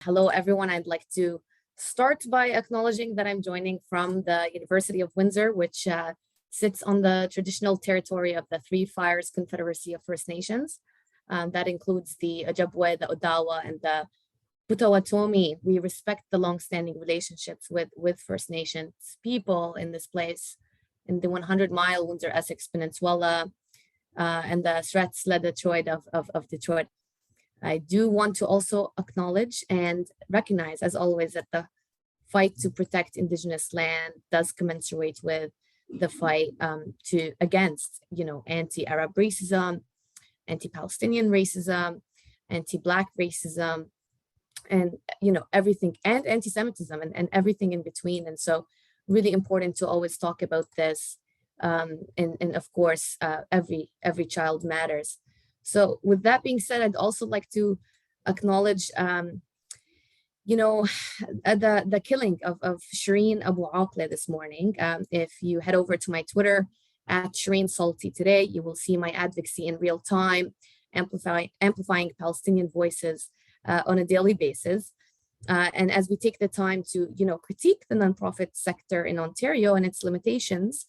Hello, everyone. I'd like to start by acknowledging that I'm joining from the University of Windsor, which sits on the traditional territory of the Three Fires Confederacy of First Nations. That includes the Ojibwe, the Odawa, and the Potawatomi. We respect the longstanding relationships with First Nations people in this place, in the 100-mile Windsor-Essex Peninsula, and the Srets-led Detroit of Detroit. I do want to also acknowledge and recognize, as always, that the fight to protect Indigenous land does commensurate with the fight against, anti-Arab racism, anti-Palestinian racism, anti-Black racism, and everything, and anti-Semitism, and everything in between. And so, really important to always talk about this, and of course, every child matters. So with that being said, I'd also like to acknowledge, the killing of Shireen Abu Aqla this morning. If you head over to my Twitter at Shireen Salty today, you will see my advocacy in real time, amplifying Palestinian voices on a daily basis. And as we take the time to, critique the nonprofit sector in Ontario and its limitations,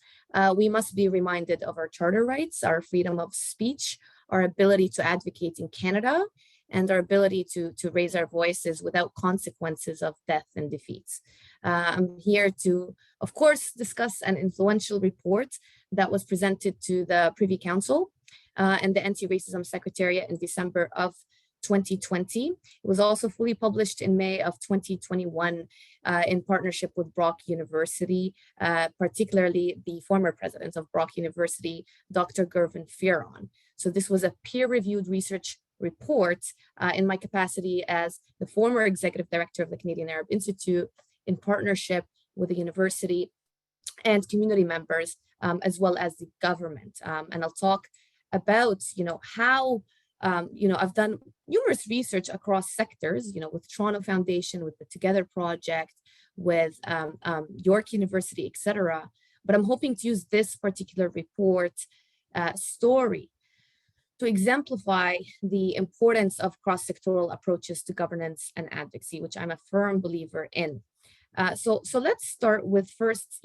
we must be reminded of our charter rights, our freedom of speech, our ability to advocate in Canada, and our ability to raise our voices without consequences of death and defeats. I'm here to, of course, discuss an influential report that was presented to the Privy Council and the Anti-Racism Secretariat in December of 2020. It was also fully published in May of 2021 in partnership with Brock University, particularly the former president of Brock University, Dr. Gervin Fearon. So this was a peer-reviewed research report in my capacity as the former executive director of the Canadian Arab Institute, in partnership with the university and community members, as well as the government. And I'll talk about, how I've done numerous research across sectors, with Toronto Foundation, with the Together Project, with York University, etc. But I'm hoping to use this particular report story to exemplify the importance of cross-sectoral approaches to governance and advocacy, which I'm a firm believer in. So let's start with first,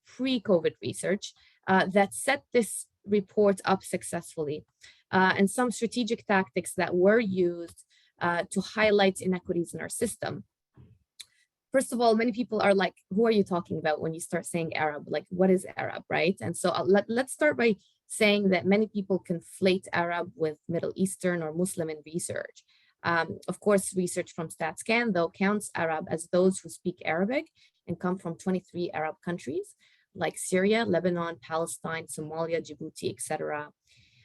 pre-COVID research that set this report up successfully, and some strategic tactics that were used to highlight inequities in our system. First of all, many people are like, who are you talking about when you start saying Arab? Like, what is Arab, right? And so let's start by saying that many people conflate Arab with Middle Eastern or Muslim in research. Of course, research from StatScan, though, counts Arab as those who speak Arabic and come from 23 Arab countries like Syria, Lebanon, Palestine, Somalia, Djibouti, etc.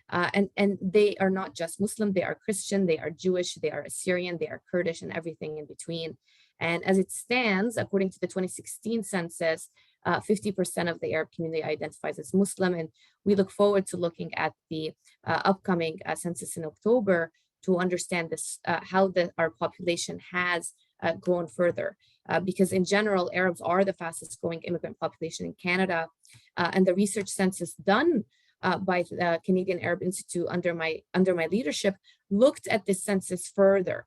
And they are not just Muslim, they are Christian, they are Jewish, they are Assyrian, they are Kurdish, and everything in between. And as it stands, according to the 2016 census, 50% of the Arab community identifies as Muslim, and we look forward to looking at the upcoming census in October to understand this, how our population has grown further. Because in general, Arabs are the fastest growing immigrant population in Canada, and the research census done by the Canadian Arab Institute under my leadership looked at this census further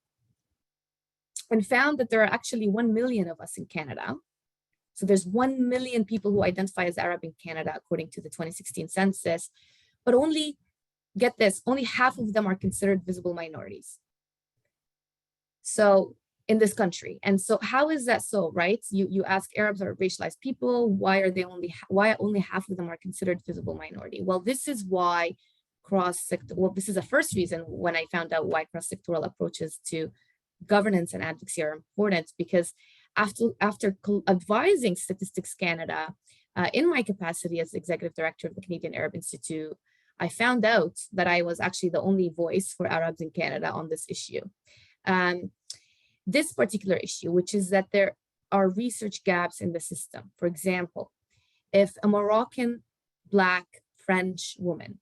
and found that there are actually 1 million of us in Canada. So there's 1 million people who identify as Arab in Canada, according to the 2016 census, but only, get this, only half of them are considered visible minorities. So in this country. And so how is that so, right? You ask, Arabs are racialized people, why only half of them are considered visible minority? Well, this is why this is the first reason when I found out why cross-sectoral approaches to governance and advocacy are important, because after advising Statistics Canada in my capacity as executive director of the Canadian Arab Institute, I found out that I was actually the only voice for Arabs in Canada on this issue. This particular issue, which is that there are research gaps in the system. For example, if a Moroccan, Black, French woman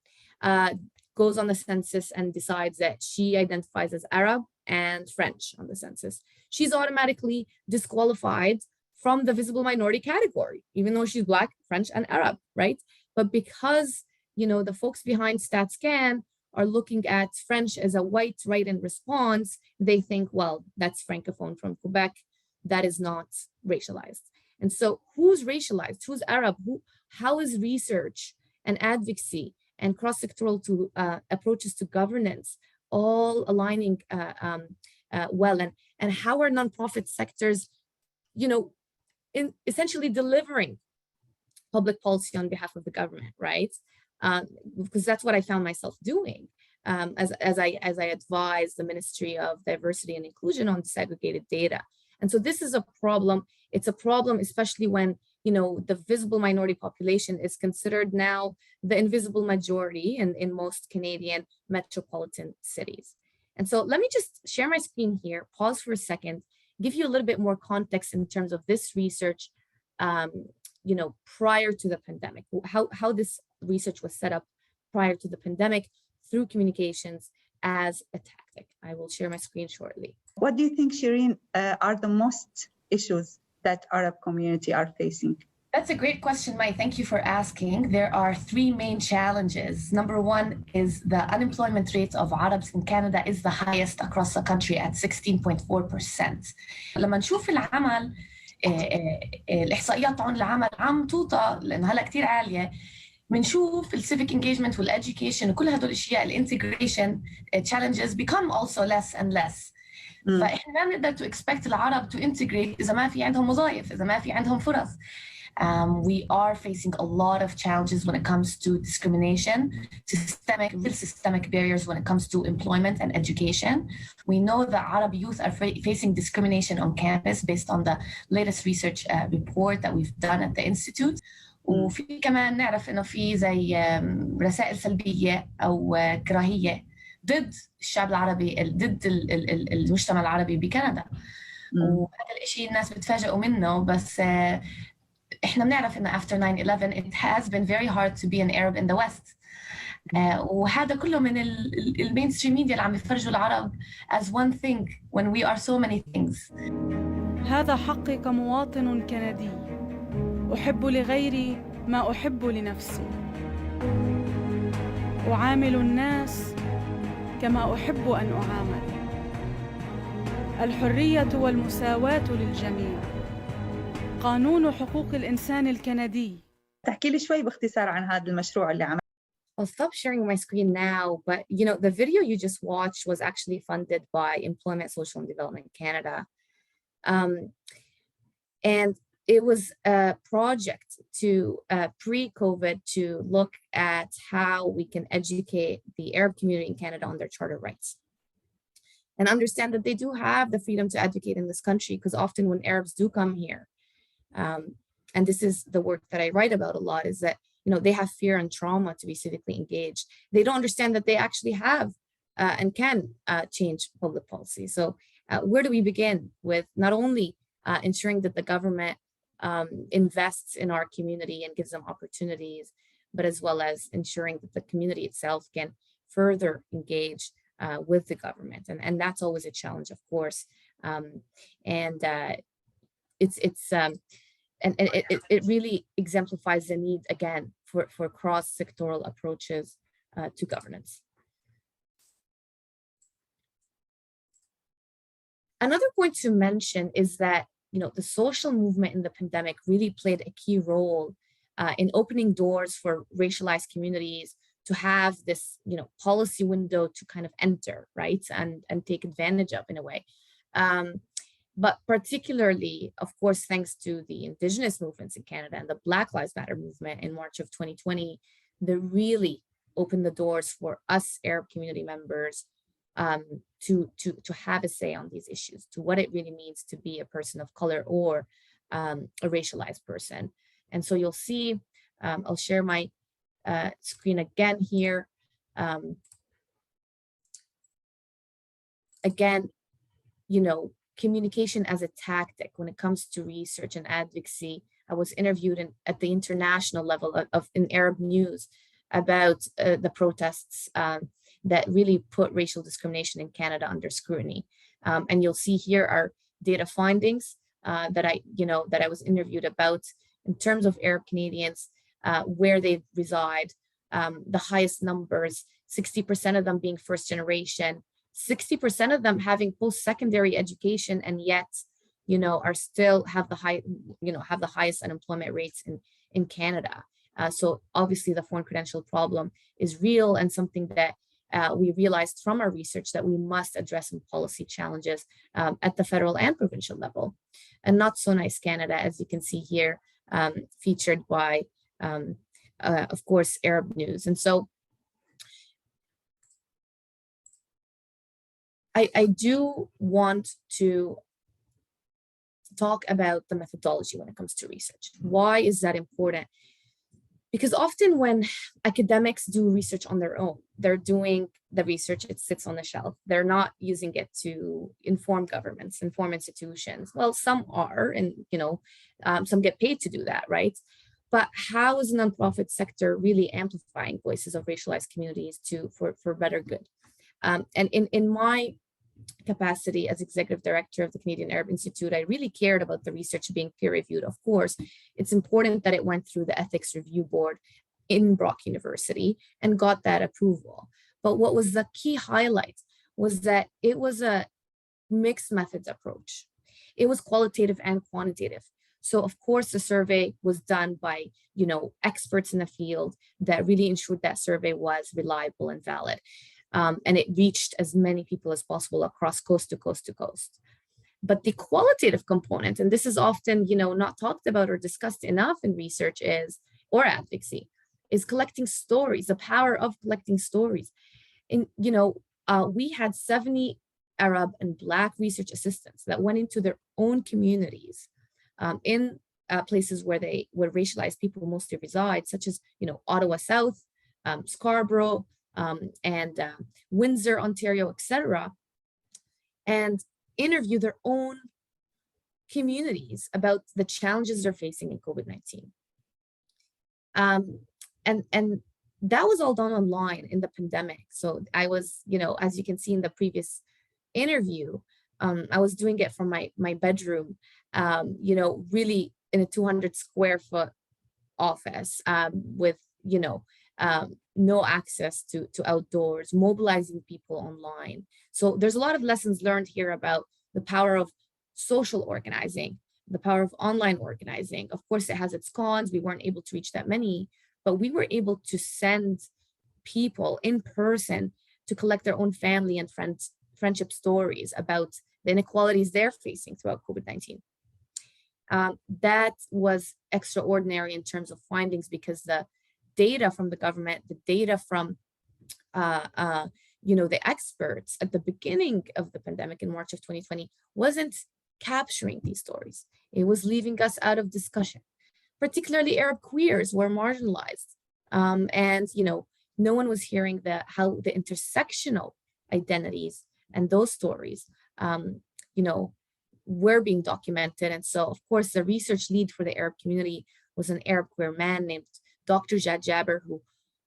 goes on the census and decides that she identifies as Arab and French on the census, she's automatically disqualified from the visible minority category, even though she's Black, French, and Arab, right? But because, the folks behind StatScan are looking at French as a white write-in response, they think, well, that's Francophone from Quebec. That is not racialized. And so who's racialized? Who's Arab? How is research and advocacy and cross-sectoral to approaches to governance all aligning well? And how are nonprofit sectors, essentially delivering public policy on behalf of the government, right? Because that's what I found myself doing as I advise the Ministry of Diversity and Inclusion on disaggregated data. And so this is a problem. It's a problem, especially when the visible minority population is considered now the invisible majority in most Canadian metropolitan cities. And so let me just share my screen here, pause for a second, give you a little bit more context in terms of this research, prior to the pandemic, how this research was set up prior to the pandemic through communications as a tactic. I will share my screen shortly. What do you think, Shireen, are the most issues that Arab community are facing? That's a great question, Mai. Thank you for asking. There are three main challenges. Number one is the unemployment rate of Arabs in Canada is the highest across the country at 16.4%. لما نشوف العمل الإحصائيات عن العمل عم توطى لأنه هلا كتير عالية. بنشوف الcivic engagement والeducation وكل هدول الأشياء الانتجريشن challenges become also less and less. فإحنا ما بنقدر to expect العرب to integrate إذا ما في عندهم وظائف، إذا ما في عندهم فرص. We are facing a lot of challenges when it comes to discrimination, real systemic barriers when it comes to employment and education. We know that Arab youth are facing discrimination on campus based on the latest research report that we've done at the Institute. وفي كمان نعرف إنه في زي رسائل سلبية أو كراهية ضد الشعب العربي، ضد المجتمع العربي بكندا. وهذا الإشي الناس بتفاجئوا منه، بس إحنا بنعرف إنه after 9/11 it has been very hard to be an Arab in the West. وهذا كله من المينستريم ميديا اللي عم يفرجوا العرب as one thing when we are so many things. هذا حقي كمواطن كندي، أحب لغيري ما أحب لنفسي، أعامل الناس كما أحب أن أعامل، الحرية والمساواة للجميع، قانون حقوق الإنسان الكندي. تحكي لي شوي باختصار عن هذا المشروع اللي عمل. I'll stop sharing my screen now, but the video you just watched was actually funded by Employment, Social and Development Canada. And it was a project to pre-COVID to look at how we can educate the Arab community in Canada on their charter rights and understand that they do have the freedom to advocate in this country, because often when Arabs do come here, and this is the work that I write about a lot, is that they have fear and trauma to be civically engaged. They don't understand that they actually have and can change public policy. So where do we begin with not only ensuring that the government invests in our community and gives them opportunities, but as well as ensuring that the community itself can further engage with the government. And that's always a challenge, of course. It really exemplifies the need, again, for cross-sectoral approaches to governance. Another point to mention is that the social movement in the pandemic really played a key role in opening doors for racialized communities to have this, policy window to kind of enter, right, and take advantage of in a way. But particularly, of course, thanks to the Indigenous movements in Canada and the Black Lives Matter movement in March of 2020, they really opened the doors for us Arab community members to have a say on these issues, to what it really means to be a person of color or a racialized person. And so you'll see, I'll share my screen again here. Again, communication as a tactic when it comes to research and advocacy. I was interviewed at the international level in Arab news about the protests that really put racial discrimination in Canada under scrutiny. And you'll see here are data findings that I was interviewed about in terms of Arab Canadians, where they reside, the highest numbers 60% of them being first generation, 60% of them having post-secondary education, and yet, are still have the highest unemployment rates in Canada. So obviously the foreign credential problem is real, and something that we realized from our research that we must address some policy challenges at the federal and provincial level. And Not So Nice Canada, as you can see here, featured by, of course, Arab News. And so I do want to talk about the methodology when it comes to research. Why is that important? Because often when academics do research on their own, they're doing the research, it sits on the shelf. They're not using it to inform governments, inform institutions. Well, some are, and some get paid to do that, right? But how is the nonprofit sector really amplifying voices of racialized communities for better good? And in my capacity as executive director of the Canadian Arab Institute, I really cared about the research being peer reviewed. Of course, it's important that it went through the ethics review board in Brock University and got that approval. But what was the key highlight was that it was a mixed methods approach. It was qualitative and quantitative. So of course the survey was done by, experts in the field that really ensured that survey was reliable and valid. And it reached as many people as possible across coast to coast to coast. But the qualitative component, and this is often, not talked about or discussed enough in research or advocacy, is collecting stories, the power of collecting stories. And, we had 70 Arab and Black research assistants that went into their own communities in places where racialized people mostly reside, such as, Ottawa South, Scarborough, and Windsor, Ontario, etc., and interview their own communities about the challenges they're facing in COVID-19. And that was all done online in the pandemic. So I was, as you can see in the previous interview, I was doing it from my bedroom, really in a 200 square foot office with, no access to outdoors, mobilizing people online. So there's a lot of lessons learned here about the power of social organizing, the power of online organizing. Of course, it has its cons. We weren't able to reach that many, but we were able to send people in person to collect their own family and friendship stories about the inequalities they're facing throughout COVID-19. That was extraordinary in terms of findings, because the data from the government, the data from the experts at the beginning of the pandemic in March of 2020 wasn't capturing these stories. It was leaving us out of discussion. Particularly Arab queers were marginalized, and no one was hearing how the intersectional identities and those stories were being documented. And so, of course, the research lead for the Arab community was an Arab queer man named Dr. Jad Jaber, who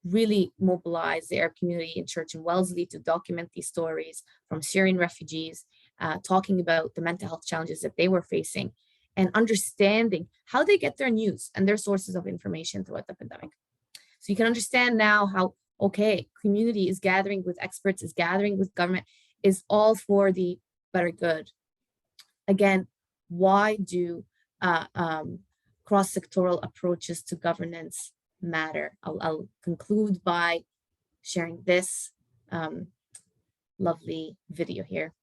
really mobilized the Arab community in Church and Wellesley to document these stories from Syrian refugees, talking about the mental health challenges that they were facing and understanding how they get their news and their sources of information throughout the pandemic. So you can understand now how, community is gathering with experts, is gathering with government, is all for the better good. Again, why do cross-sectoral approaches to governance matter? I'll conclude by sharing this lovely video here.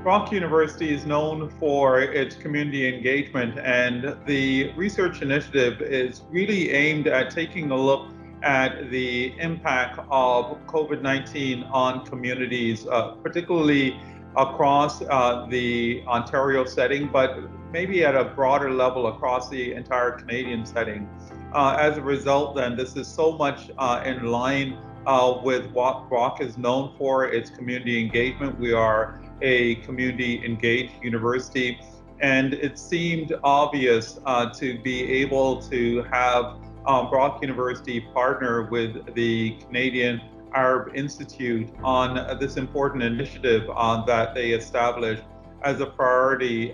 Brock University is known for its community engagement, and the research initiative is really aimed at taking a look at the impact of COVID-19 on communities, particularly across the Ontario setting, but maybe at a broader level across the entire Canadian setting. As a result, then, this is so much in line with what Brock is known for, its community engagement. We are a community engaged university, and it seemed obvious to be able to have Brock University partner with the Canadian Arab Institute on this important initiative that they established as a priority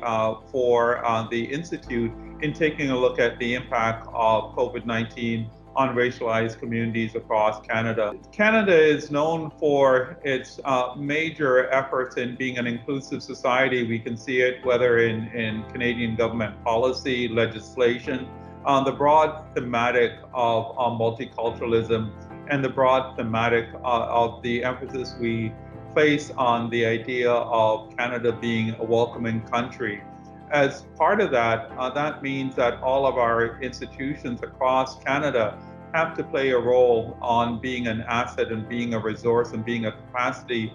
for the Institute in taking a look at the impact of COVID-19 on racialized communities across Canada. Canada is known for its major efforts in being an inclusive society. We can see it whether in Canadian government policy, legislation, the broad thematic of multiculturalism, and the broad thematic of the emphasis we place on the idea of Canada being a welcoming country. As part of that, that means that all of our institutions across Canada have to play a role on being an asset and being a resource and being a capacity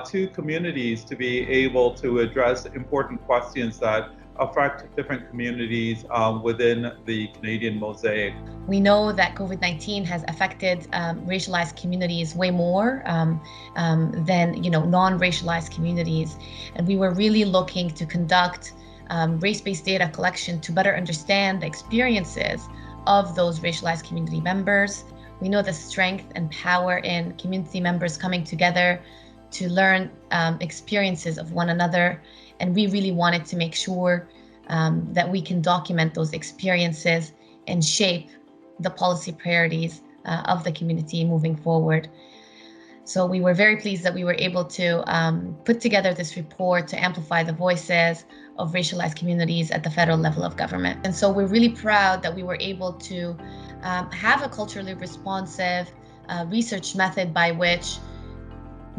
to communities to be able to address important questions that affect different communities within the Canadian mosaic. We know that COVID-19 has affected racialized communities way more than non-racialized communities, and we were really looking to conduct race-based data collection to better understand the experiences of those racialized community members. We know the strength and power in community members coming together to learn experiences of one another, and we really wanted to make sure that we can document those experiences and shape the policy priorities of the community moving forward. So we were very pleased that we were able to put together this report to amplify the voices of racialized communities at the federal level of government. And so we're really proud that we were able to have a culturally responsive research method by which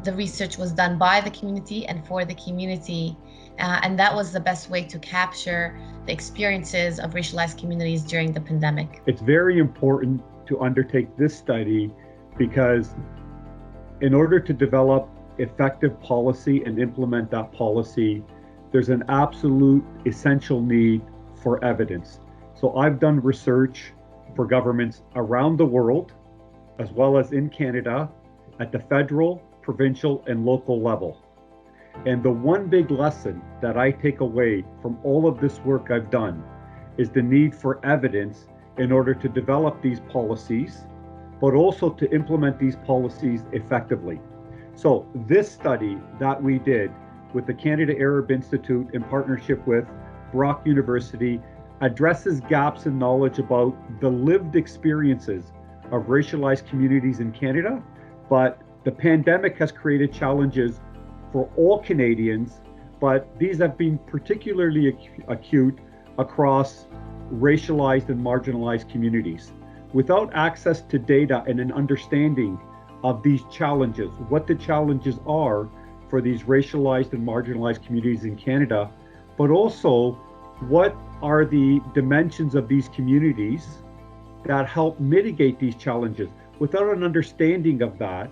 the research was done by the community and for the community. And that was the best way to capture the experiences of racialized communities during the pandemic. It's very important to undertake this study because in order to develop effective policy and implement that policy, there's an absolute essential need for evidence. So I've done research for governments around the world, as well as in Canada, at the federal, provincial, and local level. And the one big lesson that I take away from all of this work I've done is the need for evidence in order to develop these policies, but also to implement these policies effectively. So this study that we did with the Canada Arab Institute in partnership with Brock University addresses gaps in knowledge about the lived experiences of racialized communities in Canada, but the pandemic has created challenges for all Canadians, but these have been particularly acute across racialized and marginalized communities. Without access to data and an understanding of these challenges, what the challenges are for these racialized and marginalized communities in Canada, but also what are the dimensions of these communities that help mitigate these challenges. Without an understanding of that,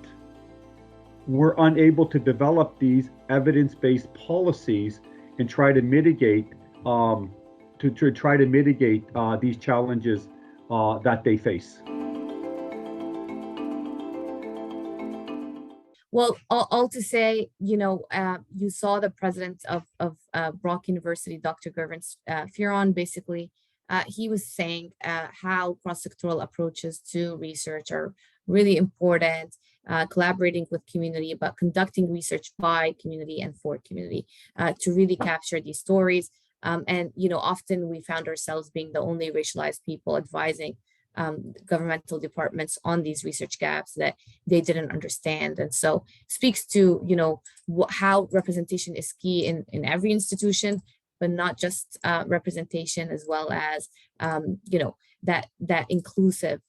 we're unable to develop these evidence-based policies and try to mitigate these challenges that they face. Well, all to say, you saw the president of Brock University, Dr. Gervin Fearon, basically, he was saying how cross-sectoral approaches to research are really important, collaborating with community, but conducting research by community and for community to really capture these stories. And, often we found ourselves being the only racialized people advising governmental departments on these research gaps that they didn't understand. And so speaks to, how representation is key in every institution, but not just representation, as well as, that inclusive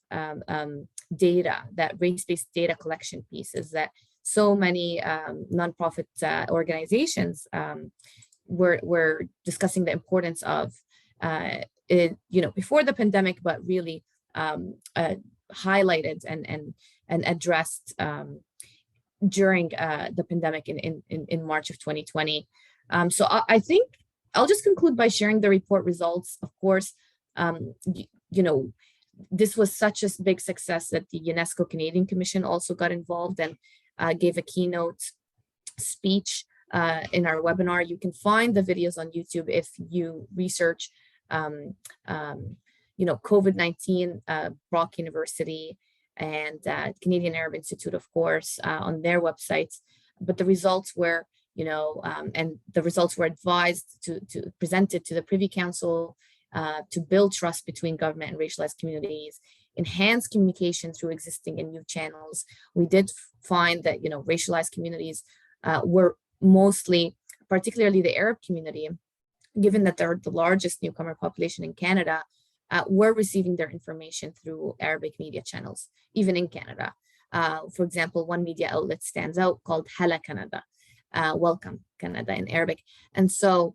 data, that race-based data collection pieces that so many nonprofit organizations were discussing the importance of, before the pandemic, but really highlighted and addressed during the pandemic in March of 2020. So I think I'll just conclude by sharing the report results. Of course, this was such a big success that the UNESCO Canadian Commission also got involved and gave a keynote speech in our webinar. You can find the videos on YouTube if you research COVID-19, Brock University and Canadian Arab Institute, of course, on their websites. But the results were, and the results were advised to presented to the Privy Council to build trust between government and racialized communities, enhance communication through existing and new channels. We did find that, racialized communities were mostly, particularly the Arab community, given that they're the largest newcomer population in Canada, were receiving their information through Arabic media channels, even in Canada. For example, one media outlet stands out called Hala Canada, Welcome Canada in Arabic. And so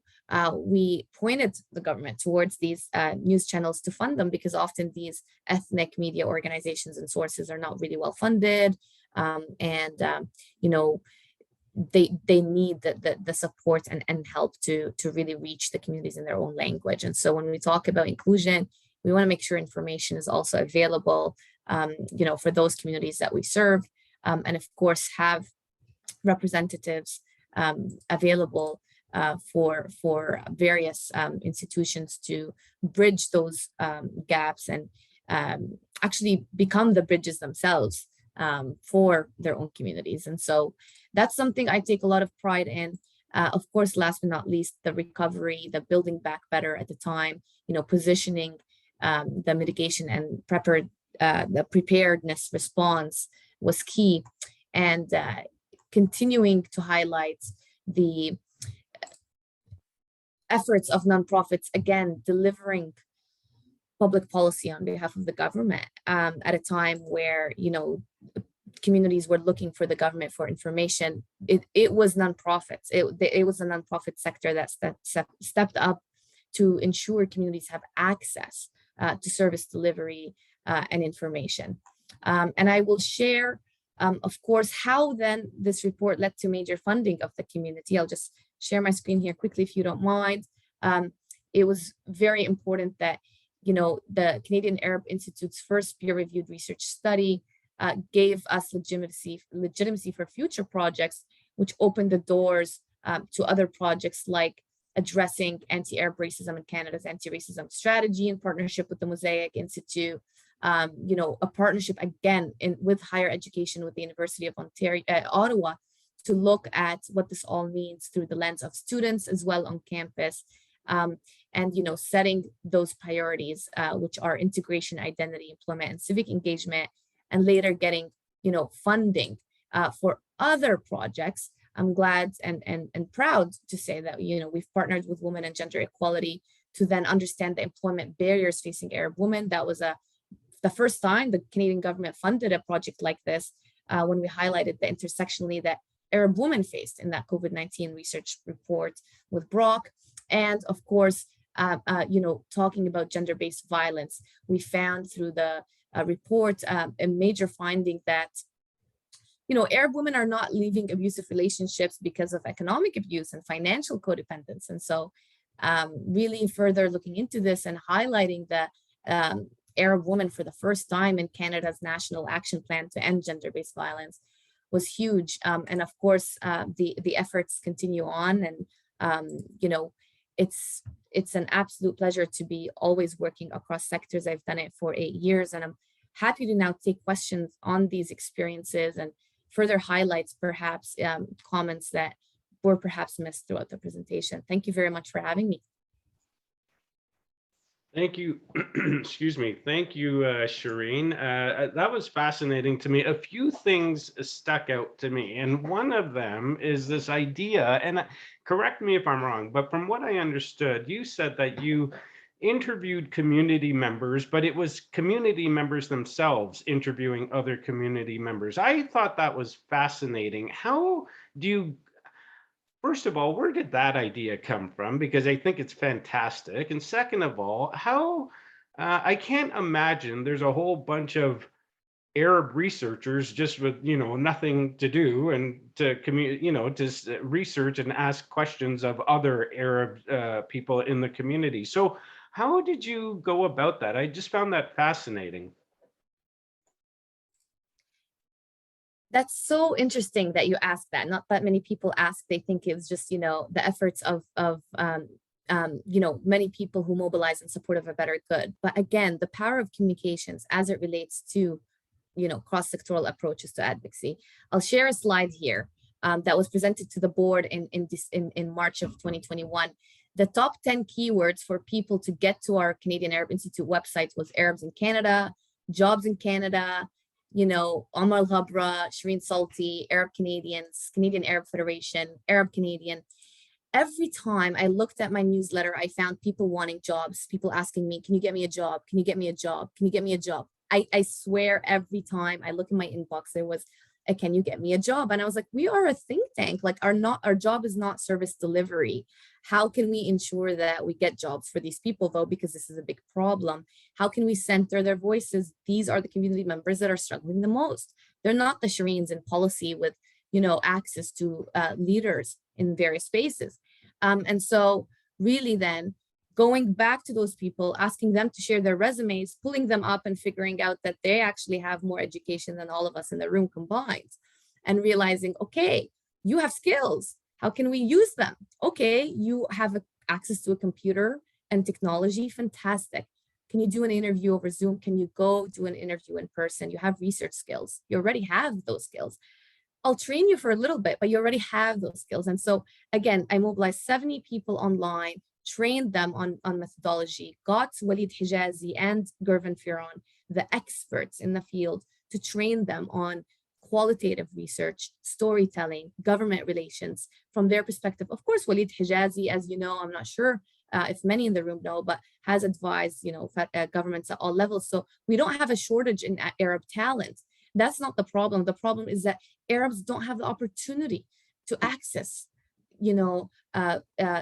we pointed the government towards these news channels to fund them, because often these ethnic media organizations and sources are not really well funded. They need the support and help to really reach the communities in their own language. And so when we talk about inclusion, we want to make sure information is also available, for those communities that we serve, and of course have representatives available for various institutions to bridge those gaps and actually become the bridges themselves for their own communities. And so that's something I take a lot of pride in. Of course, last but not least, the recovery, the building back better at the time, positioning the mitigation and the preparedness response was key, and continuing to highlight the efforts of nonprofits, again, delivering public policy on behalf of the government at a time where, communities were looking for the government for information. It was nonprofits. It was a nonprofit sector that stepped up to ensure communities have access to service delivery and information. And I will share, of course, how then this report led to major funding of the community. I'll just share my screen here quickly, if you don't mind. It was very important that, the Canadian Arab Institute's first peer-reviewed research study gave us legitimacy for future projects, which opened the doors to other projects like addressing anti-Arab racism in Canada's anti-racism strategy in partnership with the Mosaic Institute, a partnership again with higher education with the University of Ottawa, to look at what this all means through the lens of students as well on campus, and setting those priorities, which are integration, identity, employment, and civic engagement, and later getting funding for other projects. I'm glad and proud to say that we've partnered with Women and Gender Equality to then understand the employment barriers facing Arab women. That was the first time the Canadian government funded a project like this, when we highlighted the intersectionality that Arab women faced in that COVID-19 research report with Brock. And of course, talking about gender-based violence, we found through the report a major finding that Arab women are not leaving abusive relationships because of economic abuse and financial codependence. And so really further looking into this and highlighting the Arab woman for the first time in Canada's National Action Plan to End Gender-Based Violence was huge. And of course, the efforts continue on. And, it's an absolute pleasure to be always working across sectors. I've done it for 8 years, and I'm happy to now take questions on these experiences and further highlights, perhaps comments that were perhaps missed throughout the presentation. Thank you very much for having me. Thank you. Excuse me. Thank you, Shireen. That was fascinating to me. A few things stuck out to me, and one of them is this idea, and correct me if I'm wrong, but from what I understood, you said that you interviewed community members, but it was community members themselves interviewing other community members. I thought that was fascinating. How do you, first of all, where did that idea come from? Because I think it's fantastic. And second of all, how, I can't imagine there's a whole bunch of Arab researchers just with, nothing to do and to to research and ask questions of other Arab people in the community. So how did you go about that? I just found that fascinating. That's so interesting that you asked that. Not that many people ask. They think it was just, the efforts of many people who mobilize in support of a better good. But again, the power of communications as it relates to, cross-sectoral approaches to advocacy. I'll share a slide here that was presented to the board in March of 2021. The top 10 keywords for people to get to our Canadian Arab Institute website was Arabs in Canada, jobs in Canada, you know, Amal Ghabra, Shireen Salti, Arab Canadians, Canadian Arab Federation, Arab Canadian. Every time I looked at my newsletter, I found people wanting jobs, people asking me, can you get me a job? Can you get me a job? Can you get me a job? I swear every time I look in my inbox, there was a, can you get me a job? And I was like, we are a think tank, like our job is not service delivery. How can we ensure that we get jobs for these people though, because this is a big problem? How can we center their voices? These are the community members that are struggling the most. They're not the Shireens in policy with, you know, access to leaders in various spaces. And so really then going back to those people, asking them to share their resumes, pulling them up and figuring out that they actually have more education than all of us in the room combined, and realizing, okay, you have skills. How can we use them? Okay, you have access to a computer and technology, fantastic. Can you do an interview over Zoom? Can you go do an interview in person? You have research skills. You already have those skills. I'll train you for a little bit, but you already have those skills. And so again, I mobilized 70 people online, trained them on methodology, got Walid Hijazi and Gervin Firon, the experts in the field, to train them on qualitative research, storytelling, government relations from their perspective. Of course, Walid Hijazi, as you know, I'm not sure if many in the room know, but has advised, you know, governments at all levels. So we don't have a shortage in Arab talent. That's not the problem. The problem is that Arabs don't have the opportunity to access, you know,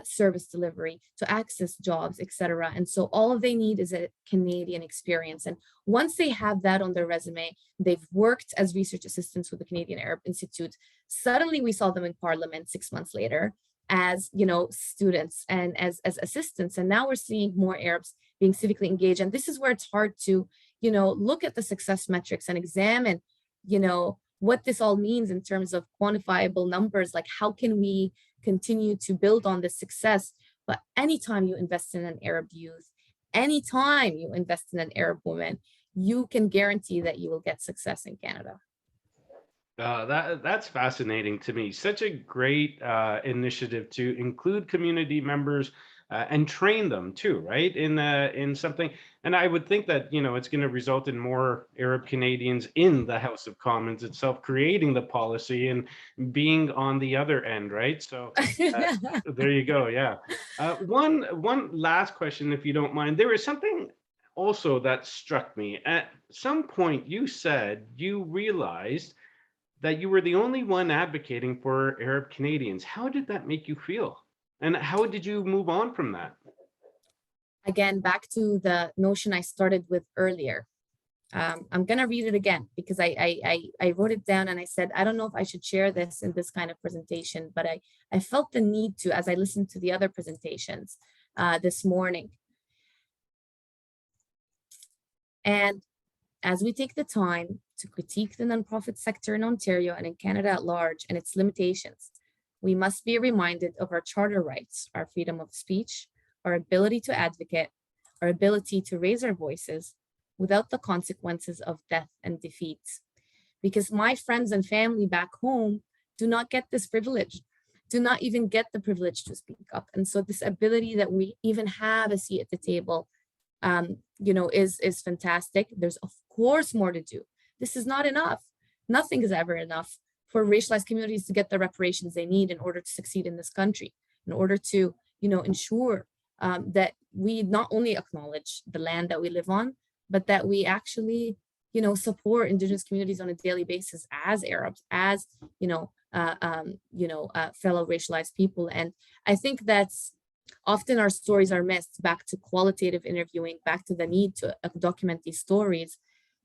service delivery, to access jobs, etc. And so all they need is a Canadian experience. And once they have that on their resume, they've worked as research assistants with the Canadian Arab Institute. Suddenly we saw them in Parliament 6 months later as, you know, students and as assistants. And now we're seeing more Arabs being civically engaged. And this is where it's hard to, you know, look at the success metrics and examine, you know, what this all means in terms of quantifiable numbers, like how can we continue to build on this success. But anytime you invest in an Arab youth, anytime you invest in an Arab woman, you can guarantee that you will get success in Canada. That's fascinating to me. Such a great initiative to include community members and train them too, right? In something. And I would think that, you know, it's going to result in more Arab Canadians in the House of Commons itself, creating the policy and being on the other end, right? So there you go. Yeah. One last question, if you don't mind. There is something also that struck me. At some point, you said you realized that you were the only one advocating for Arab Canadians. How did that make you feel? And how did you move on from that? Again, back to the notion I started with earlier. I'm gonna read it again because I wrote it down and I said, I don't know if I should share this in this kind of presentation, but I felt the need to as I listened to the other presentations this morning. And as we take the time to critique the nonprofit sector in Ontario and in Canada at large and its limitations, we must be reminded of our charter rights, our freedom of speech, our ability to advocate, our ability to raise our voices without the consequences of death and defeat. Because my friends and family back home do not get this privilege, do not even get the privilege to speak up. And so this ability that we even have a seat at the table, you know, is fantastic. There's of course more to do. This is not enough. Nothing is ever enough for racialized communities to get the reparations they need in order to succeed in this country, in order to, you know, ensure that we not only acknowledge the land that we live on, but that we actually, you know, support Indigenous communities on a daily basis as Arabs, as, fellow racialized people. And I think that's often our stories are missed. Back to qualitative interviewing, back to the need to document these stories.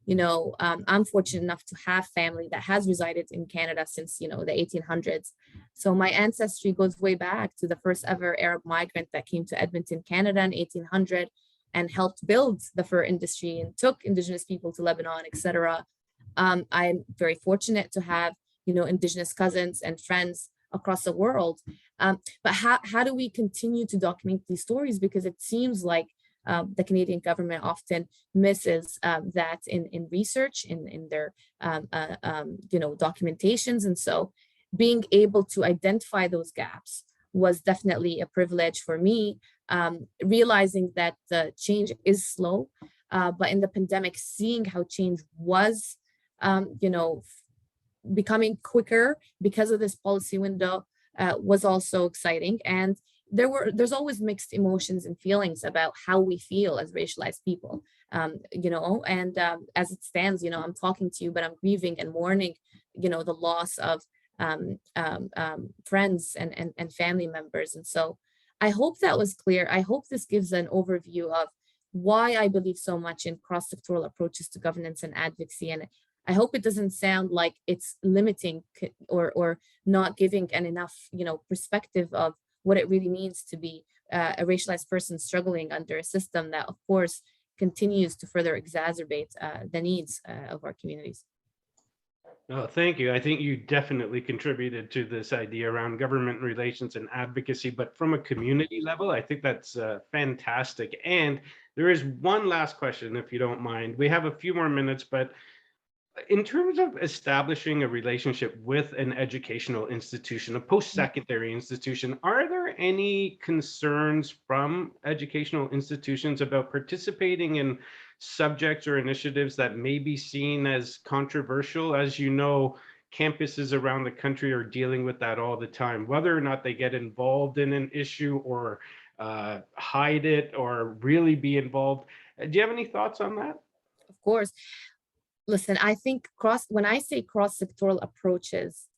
You know, I'm fortunate enough to have family that has resided in Canada since, you know, the 1800s. So my ancestry goes way back to the first ever Arab migrant that came to Edmonton, Canada in 1800 and helped build the fur industry and took Indigenous people to Lebanon, etc. I'm very fortunate to have, you know, Indigenous cousins and friends across the world. But how do we continue to document these stories? Because it seems like the Canadian government often misses that in research, in their documentations. And so being able to identify those gaps was definitely a privilege for me, realizing that the change is slow, but in the pandemic, seeing how change was, becoming quicker because of this policy window was also exciting. And there's always mixed emotions and feelings about how we feel as racialized people, and as it stands, I'm talking to you, but I'm grieving and mourning, the loss of friends and family members. And so I hope that was clear. I hope this gives an overview of why I believe so much in cross-sectoral approaches to governance and advocacy. And I hope it doesn't sound like it's limiting or not giving an enough, perspective of what it really means to be a racialized person struggling under a system that, of course, continues to further exacerbate the needs of our communities. Oh, thank you. I think you definitely contributed to this idea around government relations and advocacy, but from a community level, I think that's fantastic. And there is one last question, if you don't mind. We have a few more minutes, but in terms of establishing a relationship with an educational institution, a post-secondary institution, are there any concerns from educational institutions about participating in subjects or initiatives that may be seen as controversial? As you know, campuses around the country are dealing with that all the time, whether or not they get involved in an issue or hide it or really be involved. Do you have any thoughts on that? Of course. Listen, I think when I say cross-sectoral approaches,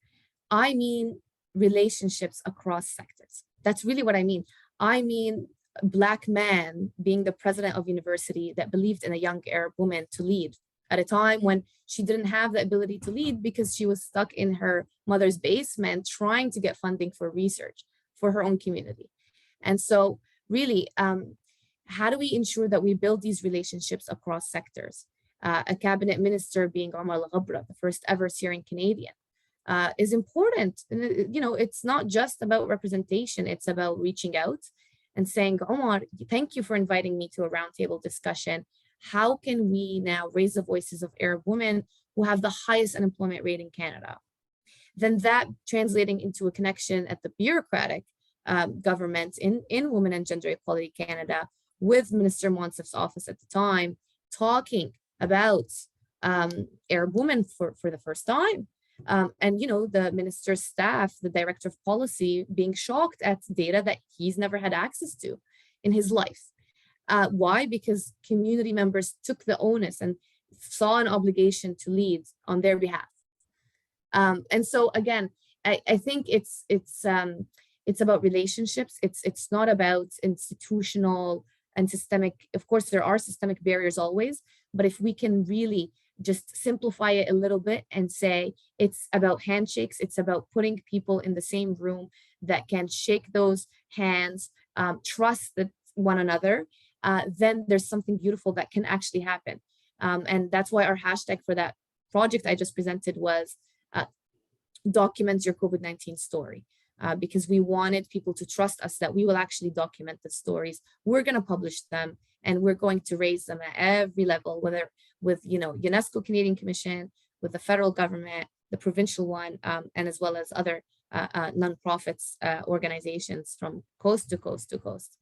I mean relationships across sectors. That's really what I mean. I mean a Black man being the president of university that believed in a young Arab woman to lead at a time when she didn't have the ability to lead because she was stuck in her mother's basement trying to get funding for research for her own community. And so really, how do we ensure that we build these relationships across sectors? A cabinet minister being Omar Al-Ghabra, the first ever Syrian Canadian, is important. It's not just about representation, it's about reaching out and saying, Omar, thank you for inviting me to a roundtable discussion. How can we now raise the voices of Arab women who have the highest unemployment rate in Canada? Then that translating into a connection at the bureaucratic government in Women and Gender Equality Canada with Minister Monsef's office at the time, talking about Arab women for the first time. And the minister's staff, the director of policy, being shocked at data that he's never had access to in his life. Why? Because community members took the onus and saw an obligation to lead on their behalf. And so again, I think it's about relationships. It's not about institutional and systemic. Of course, there are systemic barriers always, but if we can really just simplify it a little bit and say it's about handshakes, it's about putting people in the same room that can shake those hands, trust one another, then there's something beautiful that can actually happen. And that's why our hashtag for that project I just presented was document your COVID-19 story. Because we wanted people to trust us that we will actually document the stories. We're going to publish them and we're going to raise them at every level, whether with UNESCO Canadian Commission, with the federal government, the provincial one, and as well as other nonprofits organizations from coast to coast to coast.